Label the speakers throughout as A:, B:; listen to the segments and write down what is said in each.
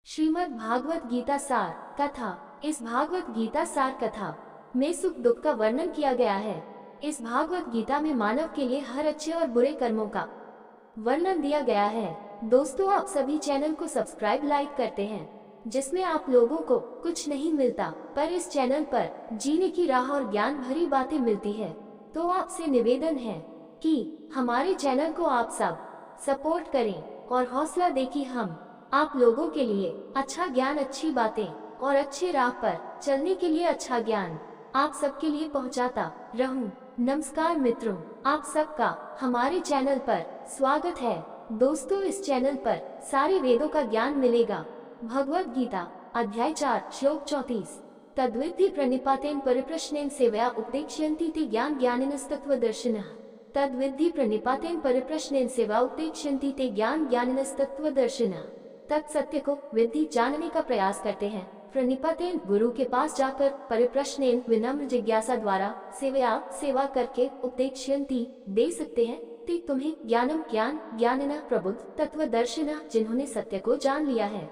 A: श्रीमद् भागवत गीता सार कथा। इस भागवत गीता सार कथा में सुख दुख का वर्णन किया गया है। इस भागवत गीता में मानव के लिए हर अच्छे और बुरे कर्मों का वर्णन दिया गया है। दोस्तों, आप सभी चैनल को सब्सक्राइब लाइक करते हैं, जिसमें आप लोगों को कुछ नहीं मिलता, पर इस चैनल पर जीने की राह और ज्ञान भरी बातें मिलती है। तो आपसे निवेदन है कि हमारे चैनल को आप सब सपोर्ट करें और हौसला दें कि हम आप लोगों के लिए अच्छा ज्ञान, अच्छी बातें और अच्छे राह पर चलने के लिए अच्छा ज्ञान आप सबके लिए पहुंचाता रहूं। नमस्कार मित्रों, आप सबका हमारे चैनल पर स्वागत है। दोस्तों, इस चैनल पर सारे वेदों का ज्ञान मिलेगा। भगवद गीता अध्याय 4 श्लोक 34। तद्विद्धि प्रणिपातेन परिप्रश्नेन सेवया उपदेक्ष्यन्ति ते ज्ञान ज्ञानिनस्तत्त्वदर्शिनः। तद्विद्धि प्रणिपातेन परिप्रश्नेन सेवा उपदेक्ष्यन्ति ते ज्ञान ज्ञानिनस्तत्त्वदर्शिनः। तत्सत्य को विधि जानने का प्रयास करते हैं। प्रणिपातेन गुरु के पास जाकर, परिप्रश्नेन विनम्र जिज्ञासा द्वारा, सेवया सेवा करके, उपदेक्ष्यन्ति दे सकते हैं, ते तुम्हें ज्ञानम ज्ञान ज्ञानिनः प्रबुद्ध तत्वदर्शिनः जिन्होंने सत्य को जान लिया है।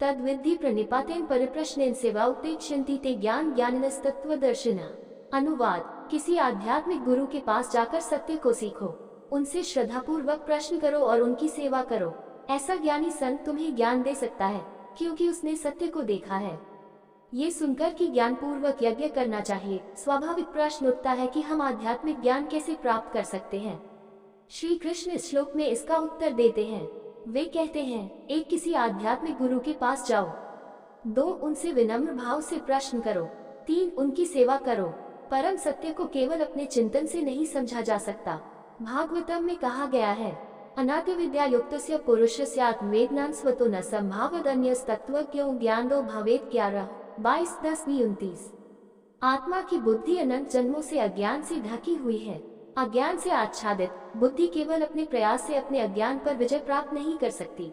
A: तद्विद्धि प्रणिपातेन परिप्रश्नेन सेवा उपदेक्ष्यन्ति ते ज्ञान ज्ञानिनस्तत्त्वदर्शिनः। अनुवाद: किसी आध्यात्मिक गुरु के पास जाकर सत्य को सीखो, उनसे श्रद्धापूर्वक प्रश्न करो और उनकी सेवा करो। ऐसा ज्ञानी संत तुम्हें ज्ञान दे सकता है, क्योंकि उसने सत्य को देखा है। ये सुनकर कि ज्ञान पूर्वक यज्ञ करना चाहिए, स्वाभाविक प्रश्न उठता है कि हम आध्यात्मिक ज्ञान कैसे प्राप्त कर सकते हैं। श्री कृष्ण इस श्लोक में इसका उत्तर देते हैं। वे कहते हैं, 1. किसी आध्यात्मिक गुरु के पास जाओ। 2. उनसे विनम्र भाव से प्रश्न करो। 3. उनकी सेवा करो। परम सत्य को केवल अपने चिंतन से नहीं समझा जा सकता। भागवतम में कहा गया है, अनादि विद्या युक्तस्य पुरुषस्य आत्मवेदनान् स्वतो न संभावदन्यस्तत्त्वज्ञो ज्ञानो भवेत्। 11 22 10 29। आत्मा की बुद्धि अनंत जन्मों से अज्ञान से ढकी हुई है। अज्ञान से आच्छादित बुद्धि केवल अपने प्रयास से अपने अज्ञान पर विजय प्राप्त नहीं कर सकती।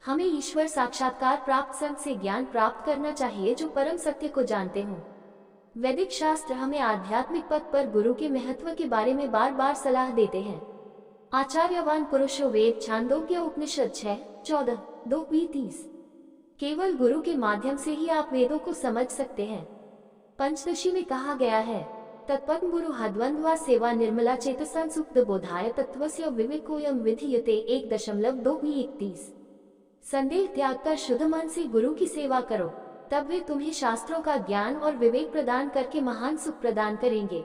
A: हमें ईश्वर साक्षात्कार प्राप्त संत से ज्ञान प्राप्त करना चाहिए, जो परम सत्य को जानते हों। वैदिक शास्त्र हमें आध्यात्मिक पथ पर गुरु के महत्व के बारे में बार बार सलाह देते हैं। आचार्यवान पुरुषो वेद छांदोग्य उपनिषद 6:14 2:30। केवल गुरु के माध्यम से ही आप वेदों को समझ सकते हैं। पंचदशी में कहा गया है, तत्पद्म गुरु हद्वंद्वा सेवा निर्मला चेतसा सुप्त बोधाय तत्वस्य विवेकोयम विधीयते 1.2:31। संदेह त्याग कर शुद्ध मन से गुरु की सेवा करो, तब वे तुम्हें शास्त्रों का ज्ञान और विवेक प्रदान करके महान सुख प्रदान करेंगे।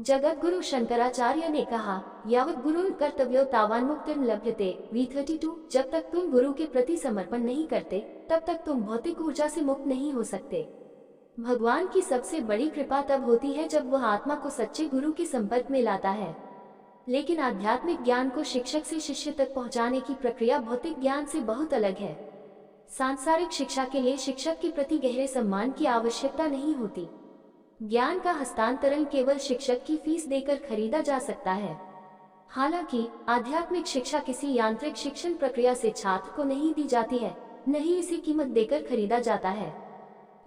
A: जगत गुरु शंकराचार्य ने कहा, यावत गुरु कर्तव्यो तावान मुक्तिर्न लभ्यते। V32। जब तक तुम गुरु के प्रति समर्पण नहीं करते, तब तक तुम भौतिक ऊर्जा से मुक्त नहीं हो सकते। भगवान की सबसे बड़ी कृपा तब होती है जब वह आत्मा को सच्चे गुरु के संपर्क में लाता है। लेकिन आध्यात्मिक ज्ञान को शिक्षक से शिष्य तक पहुंचाने की प्रक्रिया भौतिक ज्ञान से बहुत अलग है। सांसारिक शिक्षा के लिए शिक्षक के प्रति गहरे सम्मान की आवश्यकता नहीं होती। ज्ञान का हस्तांतरण केवल शिक्षक की फीस देकर खरीदा जा सकता है। हालांकि आध्यात्मिक शिक्षा किसी यांत्रिक शिक्षण प्रक्रिया से छात्र को नहीं दी जाती है, न ही इसे कीमत देकर खरीदा जाता है।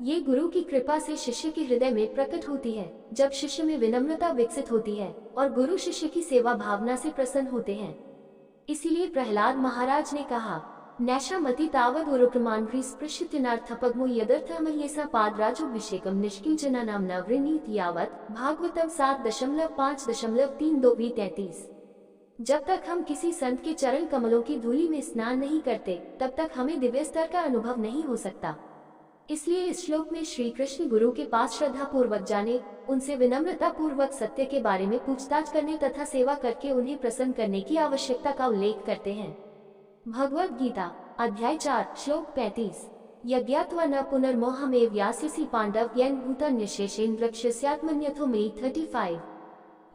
A: ये गुरु की कृपा से शिष्य के हृदय में प्रकट होती है, जब शिष्य में विनम्रता विकसित होती है और गुरु शिष्य की सेवा भावना से प्रसन्न होते हैं। इसीलिए प्रहलाद महाराज ने कहा, नैषामति तावद उरुक्रमान् स्पृश्यतिनार्थपग्मो यदर्थमह्येसा पादराजोभिषेकम निष्किंचनानां न वृणीत। यावत भागवतम 7.5.3-2:33। जब तक हम किसी संत के चरण कमलों की धूलि में स्नान नहीं करते, तब तक हमें दिव्य स्तर का अनुभव नहीं हो सकता। इसलिए इस श्लोक में श्री कृष्ण गुरु के पास श्रद्धा पूर्वक जाने, उनसे विनम्रता पूर्वक सत्य के बारे में पूछताछ करने तथा सेवा करके उन्हें प्रसन्न करने की आवश्यकता का उल्लेख करते हैं। भगवद गीता अध्याय 4 श्लोक 35। यज्ञात्वा न पुनर्मोहमेव यास्यसि पांडव येन भूतान्यशेषेन्द्रक्षस्यात्मन्यथो मयि 35।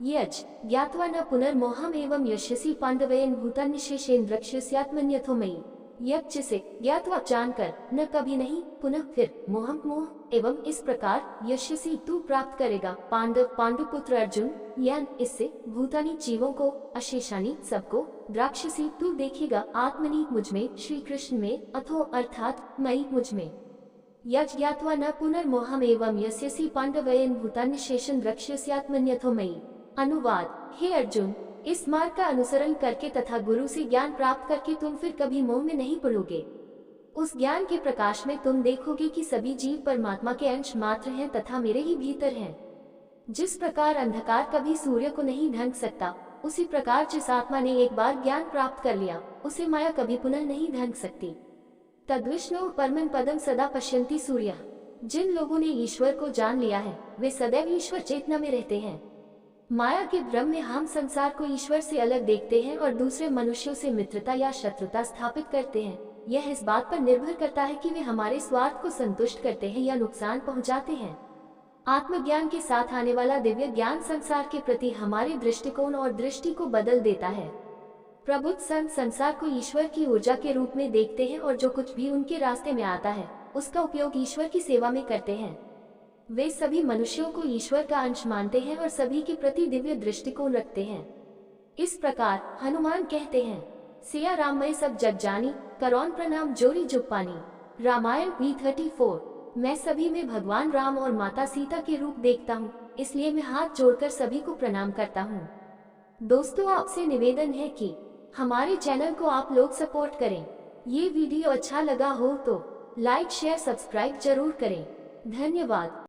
A: यज् ज्ञात्वा न पुनर्मोहमेवं यस्यसि पांडवेन भूतान्यशेषेन्द्रक्षस्यात्मन्यथो मयि। यज्ञ से ज्ञात्वा जानकर, न कभी नहीं, पुनः फिर, मोहम मोह एवं इस प्रकार, यशस्वी तू प्राप्त करेगा, पांडव पांडुपुत्र अर्जुन, यान इससे, भूतानी जीवों को, अशेषानी सबको, द्राक्षसी तू देखेगा, आत्मनि मुझमें, श्री कृष्ण में, अथो अर्थात मई मुझमें। यज् ज्ञात्वा न पुनर्मोहम एवं यस्यसि पांडवयन भूतान्यशेषं द्रक्ष्यस्यात्मन्यथो मयि। अनुवाद: हे अर्जुन, इस मार्ग का अनुसरण करके तथा गुरु से ज्ञान प्राप्त करके तुम फिर कभी मोह में नहीं पड़ोगे। उस ज्ञान के प्रकाश में तुम देखोगे कि सभी जीव परमात्मा के अंश मात्र हैं तथा मेरे ही भीतर हैं। जिस प्रकार अंधकार कभी सूर्य को नहीं ढंक सकता, उसी प्रकार जिस आत्मा ने एक बार ज्ञान प्राप्त कर लिया, उसे माया कभी पुनः नहीं ढंक सकती। तद्विष्णु परमं पदम सदा पश्यन्ति सूर्य। जिन लोगों ने ईश्वर को जान लिया है, वे सदैव ईश्वर चेतना में रहते हैं। माया के भ्रम में हम संसार को ईश्वर से अलग देखते हैं और दूसरे मनुष्यों से मित्रता या शत्रुता स्थापित करते हैं। यह इस बात पर निर्भर करता है कि वे हमारे स्वार्थ को संतुष्ट करते हैं या नुकसान पहुंचाते हैं। आत्मज्ञान के साथ आने वाला दिव्य ज्ञान संसार के प्रति हमारे दृष्टिकोण और दृष्टि को बदल देता है। प्रबुद्ध संत संसार को ईश्वर की ऊर्जा के रूप में देखते हैं और जो कुछ भी उनके रास्ते में आता है, उसका उपयोग ईश्वर की सेवा में करते हैं। वे सभी मनुष्यों को ईश्वर का अंश मानते हैं और सभी के प्रति दिव्य दृष्टिकोण रखते हैं। इस प्रकार हनुमान कहते हैं, सिया राम मैं सब जग जानी, करौन प्रणाम जोरी जुग पानी। रामायण V34। मैं सभी में भगवान राम और माता सीता के रूप देखता हूँ, इसलिए मैं हाथ जोड़कर सभी को प्रणाम करता हूँ। दोस्तों, आपसे निवेदन है कि हमारे चैनल को आप लोग सपोर्ट करें। ये वीडियो अच्छा लगा हो तो लाइक शेयर सब्सक्राइब जरूर करें। धन्यवाद।